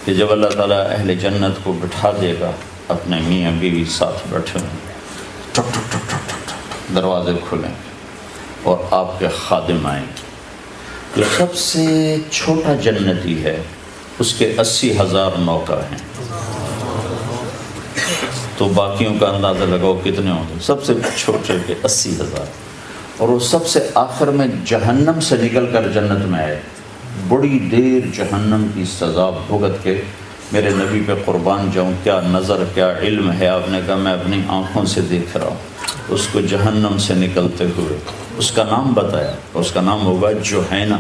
کہ جب اللہ تعالیٰ اہل جنت کو بٹھا دے گا، اپنے میاں بیوی ساتھ بیٹھے ہیں، ٹک ٹک ٹک ٹک ٹک ٹک دروازے کھلیں گے اور آپ کے خادم آئیں گے۔ جو سب سے چھوٹا جنتی ہے اس کے 80,000 نوکر ہیں، تو باقیوں کا اندازہ لگاؤ کتنے ہوں گے؟ سب سے چھوٹے کے 80,000، اور وہ سب سے آخر میں جہنم سے نکل کر جنت میں آئے، بڑی دیر جہنم کی سزا بھگت کے میرے نبی پہ قربان جاؤں، کیا نظر کیا علم ہے۔ آپ نے کہا میں اپنی آنکھوں سے دیکھ رہا ہوں اس کو جہنم سے نکلتے ہوئے۔ اس کا نام بتایا، اس کا نام ہوگا جوہینہ۔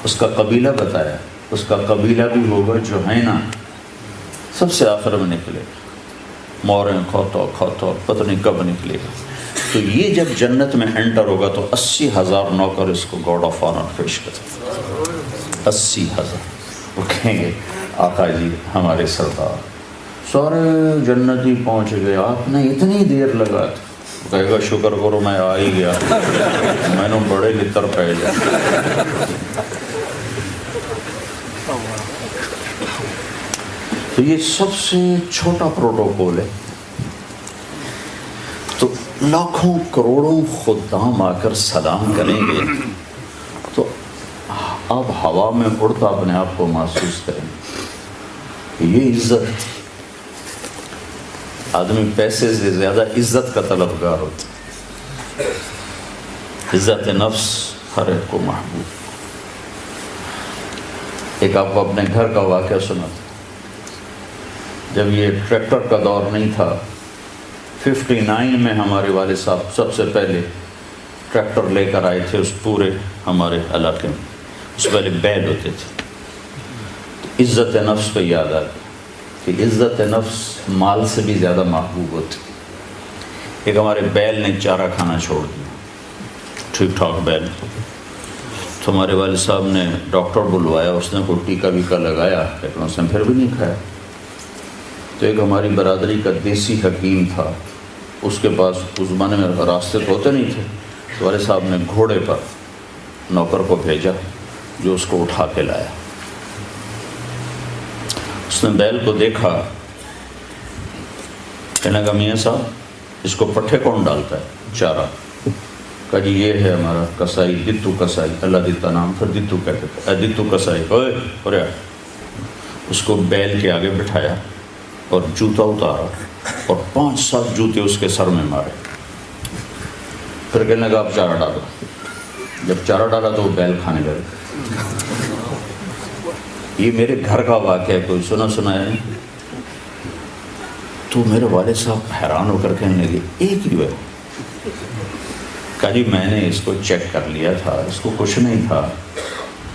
اس کا قبیلہ بتایا، اس کا قبیلہ بھی ہوگا جوہینہ۔ سب سے آخر میں نکلے، موریں کھوتا کھوتا پتہ نہیں کب نکلے گا۔ تو یہ جب جنت میں انٹر ہوگا تو 80,000 نوکر اس کو گارڈ آف آنر پیش کریں، 80,000۔ وہ کہیں گے آقا جی ہمارے سردار سارے جنتی پہنچ گئے، آپ نے اتنی دیر لگا تھی۔ کہے گا شکر کرو میں آ ہی گیا، میں نے بڑے لطر پہ جائے۔ تو یہ سب سے چھوٹا پروٹوکول ہے۔ تو لاکھوں کروڑوں خدام آ کر سلام کریں گے تو آپ ہوا میں اڑتا اپنے آپ کو محسوس کریں گے۔ یہ عزت، آدمی پیسے سے زیادہ عزت کا طلبگار ہوتا ہے۔ عزت نفس ہر ایک کو محبوب۔ ایک آپ کو اپنے گھر کا واقعہ سناتا، جب یہ ٹریکٹر کا دور نہیں تھا، 59 میں ہمارے والد صاحب سب سے پہلے ٹریکٹر لے کر آئے تھے اس پورے ہمارے علاقے میں۔ اس پہلے بیل ہوتے تھے۔ عزت نفس پہ یاد آتا کہ عزت نفس مال سے بھی زیادہ محبوب ہوتی۔ ایک ہمارے بیل نے چارہ کھانا چھوڑ دیا، ٹھیک ٹھاک بیل، تو ہمارے والد صاحب نے ڈاکٹر بلوایا، اس نے کوئی ٹیکا ویکا لگایا، لیکن اس نے پھر بھی نہیں کھایا۔ تو ایک ہماری برادری کا دیسی حکیم تھا، اس کے پاس اس زمانے میں راستے تو ہوتے نہیں تھے، تو والد صاحب نے گھوڑے پر نوکر کو بھیجا جو اس کو اٹھا کے لایا۔ اس نے بیل کو دیکھا، کہنے لگا میاں صاحب اس کو پٹھے کون ڈالتا ہے چارہ؟ کہا جی یہ ہے ہمارا کسائی، دتو کسائی، اللہ دیتا نام، پھر دتو کہتے تھے، دتو کسائی اوے۔ اس کو بیل کے آگے بٹھایا اور جوتا اتارا اور 5-7 جوتے اس کے سر میں مارے۔ پھر کہنے لگا آپ چارہ ڈالو۔ جب چارہ ڈالا تو وہ بیل کھانے لگا۔ یہ میرے گھر کا واقعہ ہے، کوئی سنا ہے؟ تو میرے والد صاحب حیران ہو کر کہنے لگے ایک ہی بار؟ کہا جی میں نے اس کو چیک کر لیا تھا، اس کو کچھ نہیں تھا،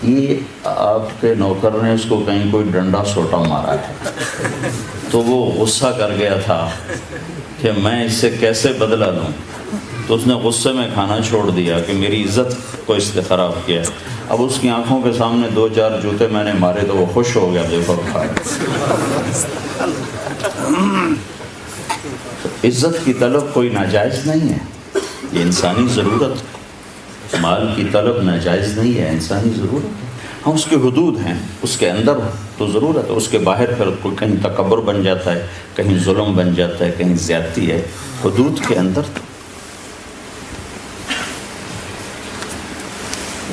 یہ آپ کے نوکر نے اس کو کہیں کوئی ڈنڈا سوٹا مارا ہے، تو وہ غصہ کر گیا تھا کہ میں اس سے کیسے بدلہ لوں، تو اس نے غصے میں کھانا چھوڑ دیا کہ میری عزت کو اس نے خراب کیا۔ اب اس کی آنکھوں کے سامنے 2-4 جوتے میں نے مارے تو وہ خوش ہو گیا، دیکھو کھایا۔ عزت کی طلب کوئی ناجائز نہیں ہے، یہ انسانی ضرورت ہے۔ مال کی طلب ناجائز نہیں ہے، انسانی ضرورت ہے۔ ہاں اس کے حدود ہیں، اس کے اندر تو ضرورت ہے، اس کے باہر پھر کوئی کہیں تکبر بن جاتا ہے، کہیں ظلم بن جاتا ہے، کہیں زیادتی ہے۔ حدود کے اندر تو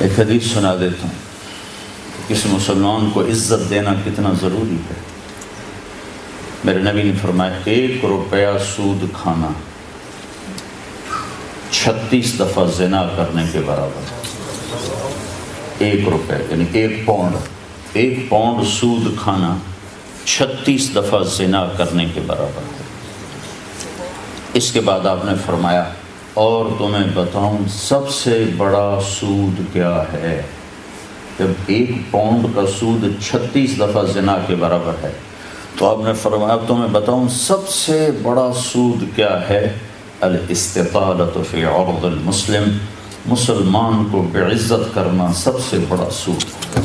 ایک حدیث سنا دیتا ہوں، کسی مسلمان کو عزت دینا کتنا ضروری ہے۔ میرے نبی نے فرمایا 1 روپیہ سود کھانا 36 دفعہ زنا کرنے کے برابر ہے۔ 1 روپے یعنی 1 پاؤنڈ سود کھانا 36 دفعہ زنا کرنے کے برابر ہے۔ اس کے بعد آپ نے فرمایا اور تمہیں بتاؤں سب سے بڑا سود کیا ہے؟ جب 1 پاؤنڈ کا سود 36 دفعہ زنا کے برابر ہے تو آپ نے فرمایا تمہیں بتاؤں سب سے بڑا سود کیا ہے؟ الاستطالۃ فی عرض المسلم، مسلمان کو بعزت کرنا سب سے بڑا سود ہے۔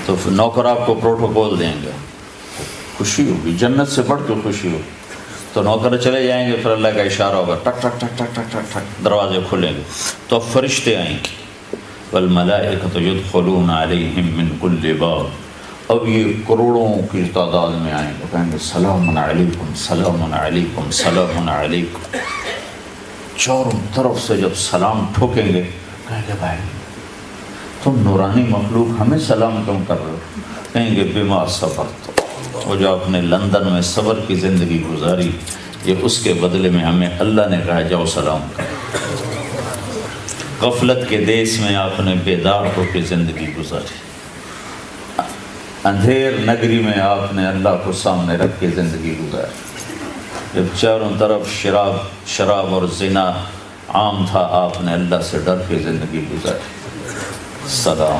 تو نوکر آپ کو پروٹوکول دیں گے، خوشی ہوگی، جنت سے بڑھ کے خوشی ہوگی۔ تو نوکر چلے جائیں گے، پھر اللہ کا اشارہ ہوگا، ٹک ٹک ٹک ٹک ٹک ٹک ٹک، دروازے کھلیں گے، تو اب فرشتے آئیں گے، والملائکۃ یدخلون علیہم من کل باب، اب یہ کروڑوں کی تعداد میں آئیں گے، کہیں گے سلام علیکم سلام علیکم سلام علیکم، چاروں طرف سے جب سلام ٹھوکیں گے، کہیں گے بھائی تم نورانی مخلوق ہمیں سلام کیوں کر رہے ہو؟ کہیں گے بما صبرت، وہ جو آپ نے لندن میں صبر کی زندگی گزاری، یہ اس کے بدلے میں ہمیں اللہ نے کہا جاؤ سلام کرو۔ غفلت کے دیس میں آپ نے بیدار ہو کے زندگی گزاری، اندھیر نگری میں آپ نے اللہ کو سامنے رکھ کے زندگی گزاری، جب چاروں طرف شراب اور زنا عام تھا، آپ نے اللہ سے ڈر کے زندگی گزاری۔ سلام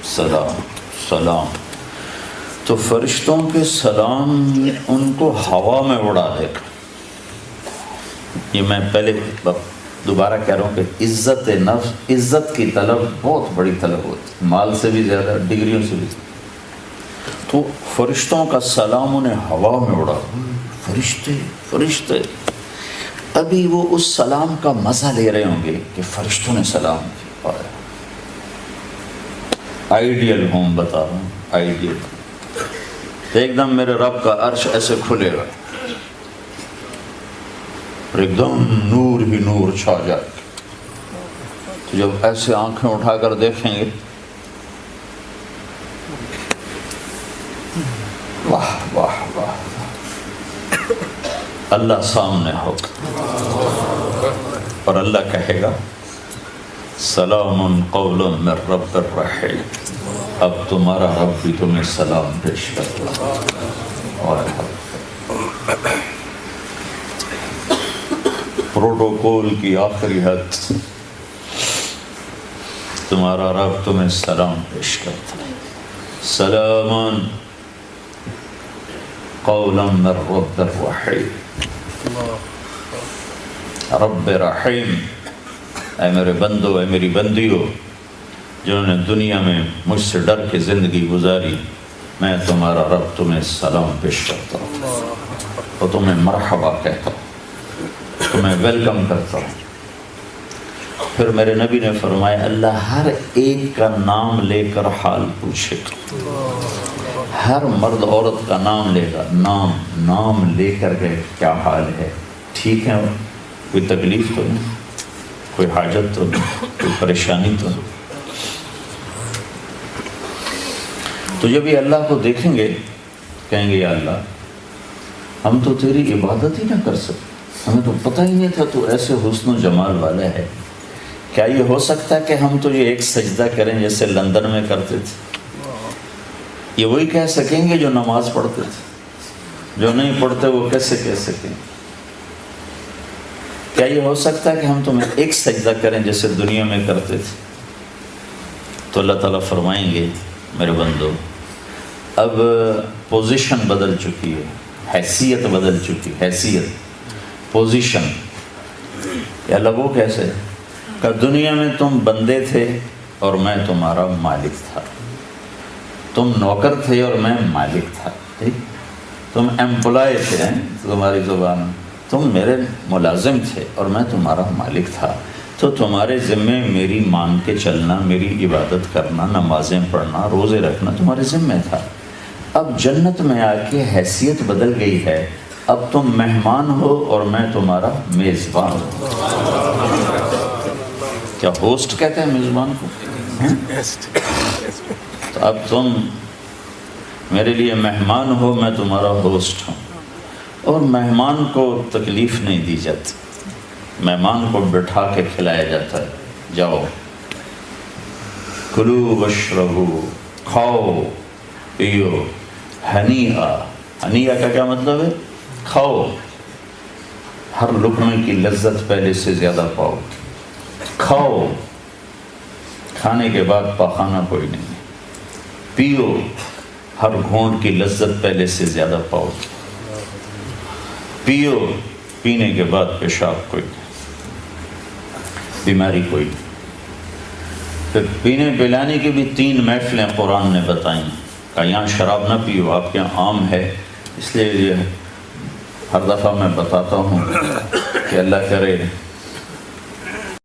سلام سلام، تو فرشتوں کے سلام ان کو ہوا میں اڑا دے گا۔ یہ میں پہلے دوبارہ کہہ رہا ہوں کہ عزت نفس، عزت کی طلب بہت بڑی طلب ہوتی ہے، مال سے بھی زیادہ، ڈگریوں سے بھی زیادہ۔ تو فرشتوں کا سلام انہیں ہوا میں اڑا، فرشتے ابھی وہ اس سلام کا مزہ لے رہے ہوں گے کہ فرشتوں نے سلام کیا۔ آئیڈیل ہوم بتا رہا ہوں، آئیڈیل، ایک دم میرے رب کا عرش ایسے کھلے گا اور ایک دم نور ہی نور چھا جائے، تو جب ایسے آنکھیں اٹھا کر دیکھیں گے، واہ واہ واہ، اللہ سامنے ہوگا اور اللہ کہے گا سلام قول من رب الرحیم، اب تمہارا رب بھی تمہیں سلام پیش کرتا ہے۔ پروٹوکول کی آخری حد، تمہارا رب تمہیں سلام پیش کرتا ہے، سلام قولا من رب الرحیم، رب رحیم، اے میرے بندو، اے میری بندیو، جنہوں نے دنیا میں مجھ سے ڈر کے زندگی گزاری، میں تمہارا رب تمہیں سلام پیش کرتا ہوں اور تمہیں مرحبا کہتا ہوں، تمہیں ویلکم کرتا ہوں۔ پھر میرے نبی نے فرمایا اللہ ہر ایک کا نام لے کر حال پوچھے گا، ہر مرد عورت کا نام لے گا، نام لے کر کے کیا حال ہے، ٹھیک ہے، کوئی تکلیف تو نہیں، کوئی حاجت تو نہیں، کوئی پریشانی تو نہیں۔ تو جب یہ اللہ کو دیکھیں گے، کہیں گے یا اللہ ہم تو تیری عبادت ہی نہ کر سکتے، ہمیں تو پتہ ہی نہیں تھا تو ایسے حسن و جمال والا ہے، کیا یہ ہو سکتا ہے کہ ہم تو یہ ایک سجدہ کریں جیسے لندن میں کرتے تھے؟ یہ وہی کہہ سکیں گے جو نماز پڑھتے تھے، جو نہیں پڑھتے وہ کیسے کہہ سکیں؟ کیا یہ ہو سکتا ہے کہ ہم تمہیں ایک سجدہ کریں جیسے دنیا میں کرتے تھے؟ تو اللہ تعالیٰ فرمائیں گے میرے بندو اب پوزیشن بدل چکی ہے، حیثیت بدل چکی، حیثیت، پوزیشن۔ یا اللہ وہ کیسے کہ دنیا میں تم بندے تھے اور میں تمہارا مالک تھا، تم نوکر تھے اور میں مالک تھا، ٹھیک، تم ایمپلائی تھے، تمہاری زبان، تم میرے ملازم تھے اور میں تمہارا مالک تھا، تو تمہارے ذمے میری مان کے چلنا، میری عبادت کرنا، نمازیں پڑھنا، روزے رکھنا تمہارے ذمے تھا۔ اب جنت میں آ کے حیثیت بدل گئی ہے، اب تم مہمان ہو اور میں تمہارا میزبان ہوں۔ کیا ہوسٹ کہتے ہیں میزبان کو؟ تو اب تم میرے لیے مہمان ہو، میں تمہارا ہوسٹ ہوں، اور مہمان کو تکلیف نہیں دی جاتی، مہمان کو بٹھا کے کھلایا جاتا ہے، جاؤ کلو واشربو، کھاؤ پیو، ہنیئا، ہنیئا کا کیا مطلب ہے؟ کھاؤ، ہر لقمے کی لذت پہلے سے زیادہ پاؤ، کھاؤ، کھانے کے بعد پاخانہ کوئی نہیں، پیو، ہر گھونٹ کی لذت پہلے سے زیادہ پاؤ، پیو، پینے کے بعد پیشاب کوئی نہیں، بیماری کوئی نہیں۔ پھر پینے پلانے کی بھی 3 محفلیں قرآن نے بتائیں کہ یہاں شراب نہ پیو، آپ کے یہاں عام ہے، اس لیے یہ ہر دفعہ میں بتاتا ہوں کہ اللہ کرے